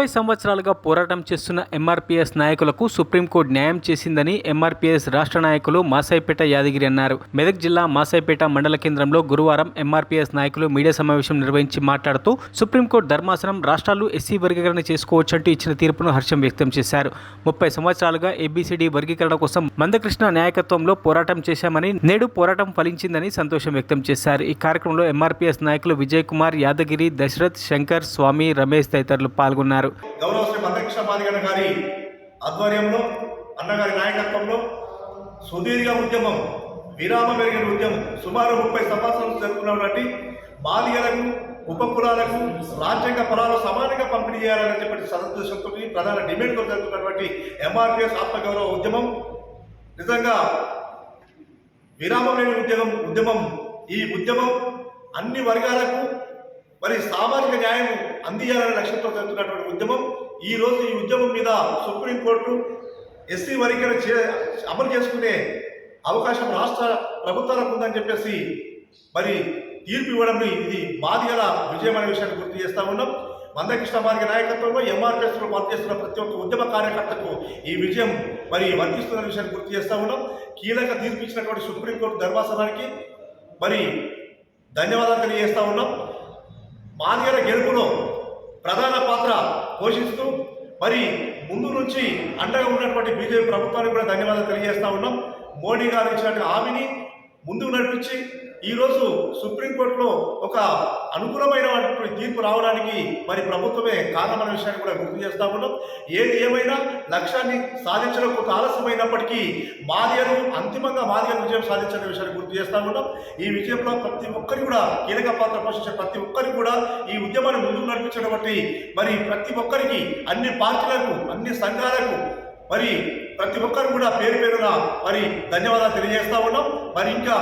30 సంవత్సరాలుగా పోరాటం చేస్తున్న ఎంఆర్పీఎస్ నాయకులకు సుప్రీంకోర్టు న్యాయం చేసిందని ఎంఆర్పీఎస్ రాష్ట్ర నాయకులు మాసాయిపేట యాదగిరి అన్నారు. మెదక్ జిల్లా మాసాయిపేట మండల కేంద్రంలో గురువారం ఎంఆర్పీఎస్ నాయకులు మీడియా సమావేశం నిర్వహించి మాట్లాడుతూ సుప్రీంకోర్టు ధర్మాసనం రాష్ట్రాలు ఎస్సీ వర్గీకరణ చేసుకోవచ్చంటూ ఇచ్చిన తీర్పును హర్షం వ్యక్తం చేశారు. 30 సంవత్సరాలుగా ఏబీసీడీ వర్గీకరణ కోసం మందకృష్ణ నాయకత్వంలో పోరాటం చేశామని, నేడు పోరాటం ఫలించిందని సంతోషం వ్యక్తం చేశారు. ఈ కార్యక్రమంలో ఎంఆర్పీఎస్ నాయకులు విజయ్ కుమార్, యాదగిరి, దశరథ్, శంకర్, స్వామి, రమేష్ తదితరులు పాల్గొన్నారు. గౌరవ శ్రీ మందకృష్ణ మాదిగన్న గారి ఆధ్వర్యంలో, అన్నగారి నాయకత్వంలో సుదీర్ఘ ఉద్యమం, విరామం పెరిగిన ఉద్యమం, సుమారు 30 సంవత్సరాలు జరుగుతున్నటువంటి మాదిగలకు, ఉపకులాలకు రాజ్యాంగ ఫలాలు సమానంగా పంపిణీ చేయాలని చెప్పి సదుద్దేశంతో ప్రధాన డిమాండ్తో జరుగుతున్నటువంటి ఎంఆర్పీఎస్ ఆత్మగౌరవ ఉద్యమం నిజంగా విరామం లేని ఉద్యమం. ఈ ఉద్యమం అన్ని వర్గాలకు మరి సామాజిక న్యాయం అందించాలనే లక్ష్యంతో జరుగుతున్నటువంటి ఉద్యమం. ఈరోజు ఈ ఉద్యమం మీద సుప్రీంకోర్టు ఎస్సీ వర్గీకరణ అమలు చేసుకునే అవకాశం రాష్ట్ర ప్రభుత్వాలకు ఉందని చెప్పేసి మరి తీర్పు ఇవ్వడం, ఇది మాదిగల విజయం అనే విషయాన్ని గుర్తు చేస్తా ఉన్నాం. మందకృష్ణ మాదిగ నాయకత్వంలో ఎంఆర్పీఎస్లో పనిచేస్తున్న ప్రతి ఒక్క ఉద్యమ కార్యకర్తకు ఈ విజయం మరి వర్తిస్తున్న విషయాన్ని గుర్తు చేస్తా ఉన్నాం. కీలక తీర్పు ఇచ్చినటువంటి సుప్రీంకోర్టు ధర్మాసనానికి మరి ధన్యవాదాలు తెలియజేస్తా ఉన్నాం. మాదిగల గెలుపులో ప్రధాన పాత్ర పోషిస్తూ మరి ముందు నుంచి అండగా ఉన్నటువంటి బీజేపీ ప్రభుత్వానికి కూడా ధన్యవాదాలు తెలియజేస్తా ఉన్నాం. మోడీ గారు ఇచ్చినటువంటి హామీని ముందుకు నడిపించి ఈరోజు సుప్రీంకోర్టులో ఒక అనుకూలమైనటువంటి తీర్పు రావడానికి మరి ప్రభుత్వమే కారణమైన విషయాన్ని కూడా గుర్తు చేస్తా ఉన్నాం. ఏది ఏమైనా లక్ష్యాన్ని సాధించడం కొంత ఆలస్యమైనప్పటికీ మాదిగలు అంతిమంగా మాదిగల విజయం సాధించిన విషయాన్ని గుర్తు చేస్తా ఉన్నాం. ఈ విజయంలో ప్రతి ఒక్కరికి కూడా కీలక పాత్ర పోషించే ప్రతి ఒక్కరికి కూడా ఈ ఉద్యమాన్ని ముందుకు నడిపించడం బట్టి మరి ప్రతి ఒక్కరికి, అన్ని పార్టీలకు, అన్ని సంఘాలకు మరి ప్రతి ఒక్కరు కూడా పేరు పేరున మరి ధన్యవాదాలు తెలియజేస్తా ఉన్నాం. మరి ఇంకా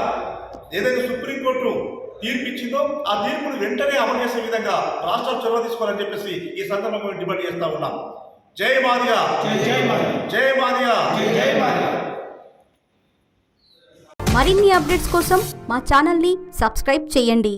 ఏదైతే సుప్రీంకోర్టు తీర్పు ఇచ్చిందో ఆ తీర్పును వెంటనే అమలు చేసే విధంగా రాష్ట్రాలు చొరవ తీసుకోవాలని చెప్పేసి ఈ సందర్భంగా డిమాండ్ చేస్తా ఉన్నాం. జై మాదిగ, జై మాదిగ. మరిన్ని అప్డేట్స్ కోసం మా ఛానల్ని సబ్స్క్రైబ్ చేయండి.